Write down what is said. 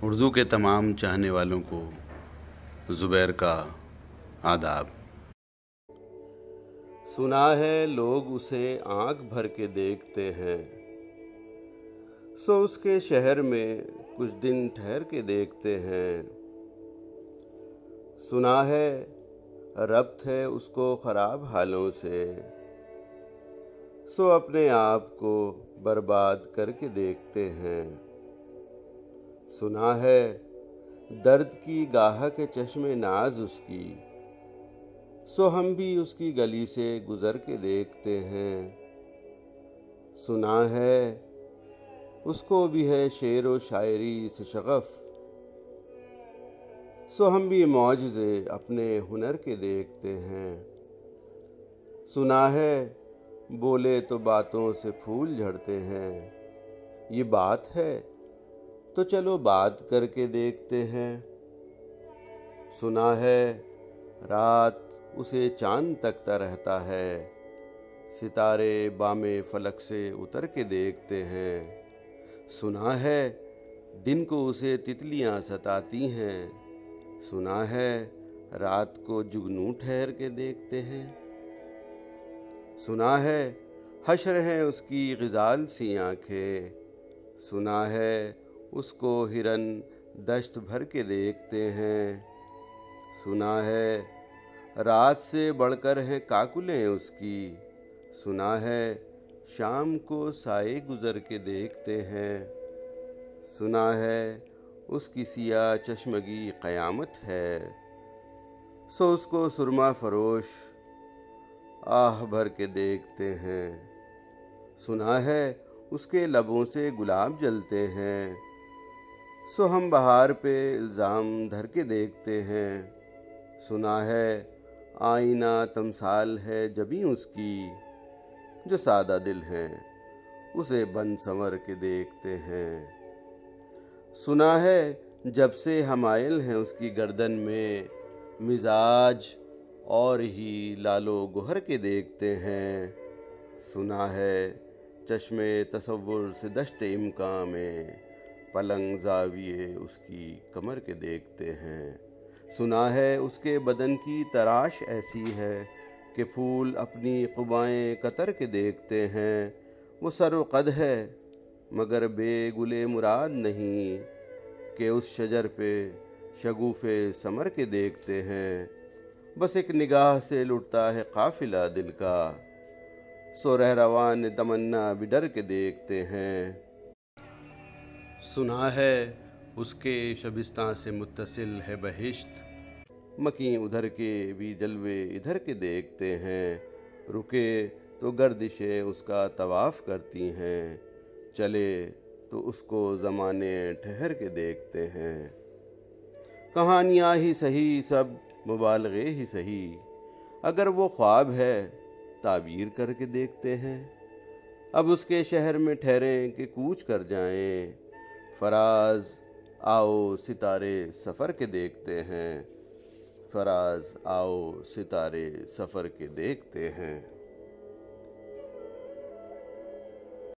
اردو کے تمام چاہنے والوں کو زبیر کا آداب۔ سنا ہے لوگ اسے آنکھ بھر کے دیکھتے ہیں، سو اس کے شہر میں کچھ دن ٹھہر کے دیکھتے ہیں۔ سنا ہے ربط ہے اس کو خراب حالوں سے، سو اپنے آپ کو برباد کر کے دیکھتے ہیں۔ سنا ہے درد کی گاہک چشم ناز اس کی، سو ہم بھی اس کی گلی سے گزر کے دیکھتے ہیں۔ سنا ہے اس کو بھی ہے شعر و شاعری سے شغف، سو ہم بھی معجزے اپنے ہنر کے دیکھتے ہیں۔ سنا ہے بولے تو باتوں سے پھول جھڑتے ہیں، یہ بات ہے تو چلو بات کر کے دیکھتے ہیں۔ سنا ہے رات اسے چاند تکتا رہتا ہے، ستارے بام فلک سے اتر کے دیکھتے ہیں۔ سنا ہے دن کو اسے تتلیاں ستاتی ہیں، سنا ہے رات کو جگنو ٹھہر کے دیکھتے ہیں۔ سنا ہے حشر ہیں اس کی غزال سی آنکھیں، سنا ہے اس کو ہرن دشت بھر کے دیکھتے ہیں۔ سنا ہے رات سے بڑھ کر ہیں کاکلیں اس کی، سنا ہے شام کو سائے گزر کے دیکھتے ہیں۔ سنا ہے اس کی سیاہ چشمگی قیامت ہے، سو اس کو سرما فروش آہ بھر کے دیکھتے ہیں۔ سنا ہے اس کے لبوں سے گلاب جلتے ہیں، سو ہم بہار پہ الزام دھر کے دیکھتے ہیں۔ سنا ہے آئینہ تمثال ہے جبیں اس کی، جو سادہ دل ہیں اسے بن سنور کے دیکھتے ہیں۔ سنا ہے جب سے حمائل ہیں اس کی گردن میں، مزاج اور ہی لال و گہر کے دیکھتے ہیں۔ سنا ہے چشم تصور سے دشت امکاں میں، پلنگ زاویے اس کی کمر کے دیکھتے ہیں۔ سنا ہے اس کے بدن کی تراش ایسی ہے کہ پھول اپنی قبائیں قطر کے دیکھتے ہیں۔ وہ سر و قد ہے مگر بے گل مراد نہیں، کہ اس شجر پہ شگوفے ثمر کے دیکھتے ہیں۔ بس ایک نگاہ سے لٹتا ہے قافلہ دل کا، سو رہروان تمنا بھی ڈر کے دیکھتے ہیں۔ سنا ہے اس کے شبستان سے متصل ہے بہشت، مکیں ادھر کے بھی جلوے ادھر کے دیکھتے ہیں۔ رکے تو گردشیں اس کا طواف کرتی ہیں، چلے تو اس کو زمانے ٹھہر کے دیکھتے ہیں۔ کہانیاں ہی سہی سب مبالغے ہی سہی، اگر وہ خواب ہے تعبیر کر کے دیکھتے ہیں۔ اب اس کے شہر میں ٹھہریں کہ کوچ کر جائیں، فراز آؤ ستارے سفر کے دیکھتے ہیں۔ فراز آؤ ستارے سفر کے دیکھتے ہیں۔